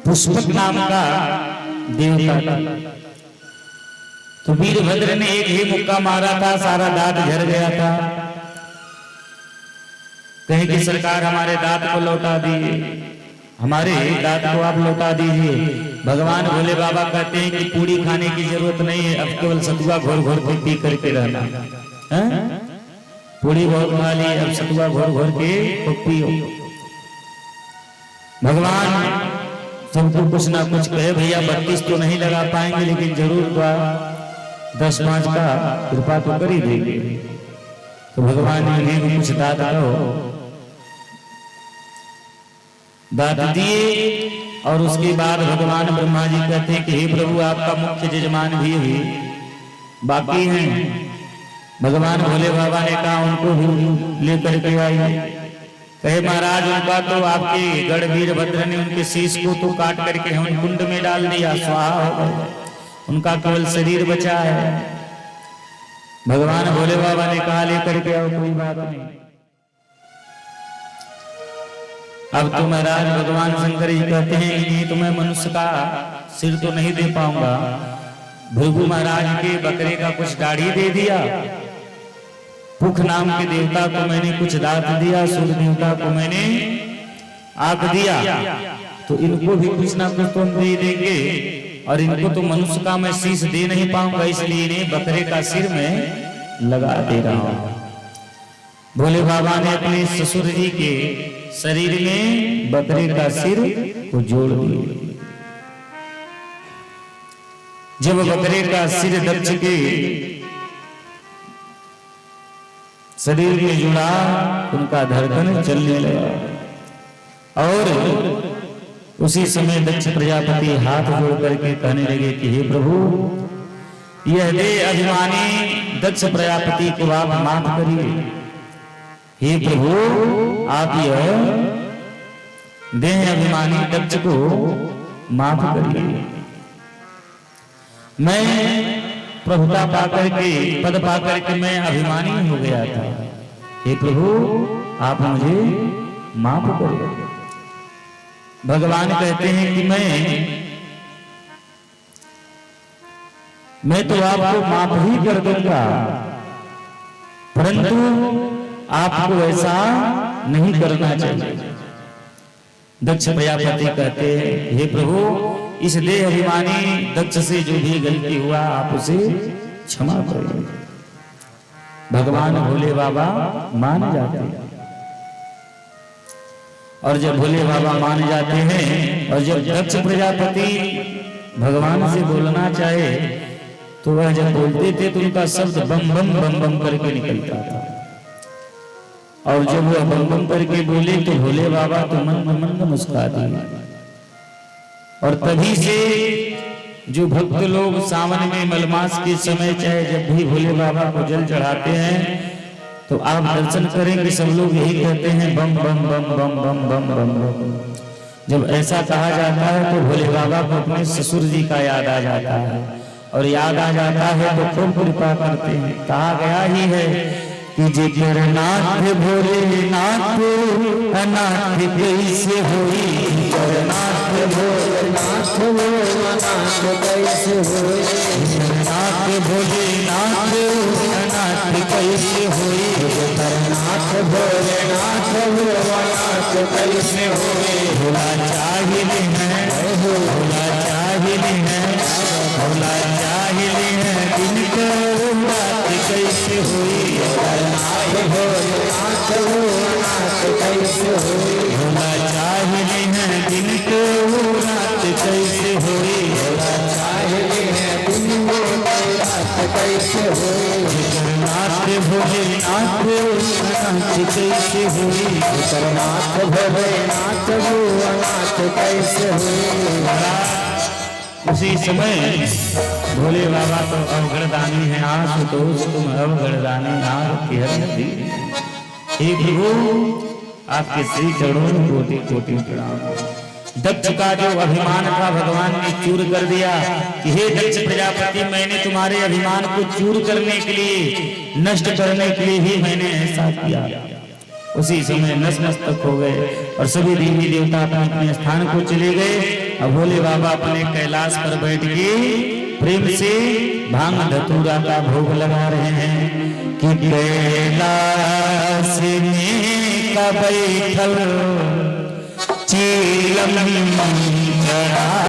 पुष्पक नाम का देवता था। तो वीरभद्र ने एक ही मुक्का मारा था, सारा दांत झड़ गया था। कहे कि सरकार हमारे दांत को लौटा दीजिए, हमारे दांत को आप लौटा दीजिए। भगवान भोले बाबा कहते हैं कि पूड़ी खाने की जरूरत नहीं है, अब केवल सतुआ घोर घोर के पी करके रहना है। पूड़ी बहुत खा ली, अब सतुआ घोर घोर के पियो। भगवान सबको कुछ ना कुछ कहे, भैया 32 तो नहीं लगा पाएंगे, लेकिन जरूर 10-5 का कृपा तो कर ही देंगे। तो भगवान ने कुछ दांत दिए और उसके बाद भगवान ब्रह्मा जी कहते हैं कि हे प्रभु, आपका मुख्य यजमान भी बाकी हैं। भगवान भोले बाबा ने कहा उनको भी लेकर के आइए। कहे महाराज, उनका तो आपके गढ़ वीरभद्र ने उनके शीश को तो काट करके हम कुंड में डाल दिया, स्वाहा हो गए, उनका केवल शरीर बचा है। भगवान भोले बाबा ने कहा लेकर के आओ, कोई बात नहीं। अब तो महाराज भगवान शंकर जी कहते हैं कि तो मैं मनुष्य का सिर तो नहीं दे पाऊंगा। भृगु महाराज के बकरे का कुछ दाढ़ी दे दिया, पुख नाम के देवता को मैंने कुछ दांत दिया, सूर्य देवता को मैंने आंख दिया, तो इनको भी कुछ ना कुछ तो दे देंगे। और इनको तो मनुष्य का मैं शीश दे नहीं पाऊंगा, इसलिए इन्हें बकरे का सिर में लगा दे रहा हूं। भोले बाबा ने अपने ससुर जी के शरीर में बकरे का सिर को जोड़ दिया। जब बकरे का सिर दक्ष के शरीर में जुड़ा, उनका धड़कन चलने लगा। और उसी समय दक्ष प्रजापति हाथ जोड़ करके कहने लगे कि हे प्रभु, यह देह अभिमानी दक्ष प्रजापति को आप माफ करिए। हे प्रभु, आप यह देह अभिमानी दक्ष को माफ करिए। मैं प्रभुता पाकर के, पद पाकर के मैं अभिमानी हो गया था। हे प्रभु, आप मुझे माफ करिए। भगवान कहते हैं कि मैं तो आपको माफ ही कर दूंगा, परंतु आपको ऐसा नहीं करना चाहिए। दक्ष प्रजापति कहते हैं हे प्रभु, इस देह अभिमानी दक्ष से जो भी गलती हुआ आप उसे क्षमा करें। भगवान भोले बाबा मान जाते हैं। और जब भोले बाबा मान जाते हैं और जब दक्ष प्रजापति भगवान से बोलना चाहे तो वह जब बोलते थे तो उनका शब्द बम बम बम बम करके निकलता था। और जब वह बम बम करके बोले तो भोले बाबा तो मन में मुस्कुरा दिए। और तभी से जो भक्त लोग सावन में मलमास के समय चाहे जब भी भोले बाबा को जल चढ़ाते हैं तो आप दर्शन करेंगे, सब लोग यही कहते हैं बम बम बम बम बम बम बम बम। जब ऐसा कहा जाता है तो भोले बाबा को अपने ससुर जी का याद आ जाता है, और याद आ जाता है तो खूब कृपा करते हैं। कहा गया ही है कि जेकर नाथ भोलेनाथ अनाथ कैसे होई, नाथ भोलेनाथ अनाथ कैसे होई, नाथ भोलेनाथ अनाथ कैसे होई, नाथ भोलेनाथ अनाथ कैसे होई। भोला चाहिए है, भोला चाहिए है, भोला चाहिए है, इनको बात कैसे हुई। नाथ भोलेनाथ अनाथ कैसे हुई, भोला चाहिए है, इनको बात कैसे हुई, भोला चाहिए है, इनको बात कैसे हुई। नाथ भोलेनाथ अनाथ कैसे हुई, नाथ भोलेनाथ अनाथ कैसे हुई। उसी समय भोले बाबा तो अवगढ़दानी है, आशुतोष तुम अवगढ़दानी नाथ की हर नदी। हे प्रभु, आपके श्री चरणों में कोटि कोटि प्रणाम। दक्ष का जो अभिमान था भगवान ने चूर कर दिया कि हे दक्ष प्रजापति, मैंने तुम्हारे अभिमान को चूर करने के लिए, नष्ट करने के लिए ही मैंने ऐसा किया। उसी समय नतमस्तक हो गए और सभी देवी देवता अपने अपने स्थान को चले गए। अब भोले बाबा अपने कैलाश पर बैठ के प्रेम से भांग धतूरा का भोग लगा रहे हैं कि कैलाश में का बैठल चीलम चढ़ा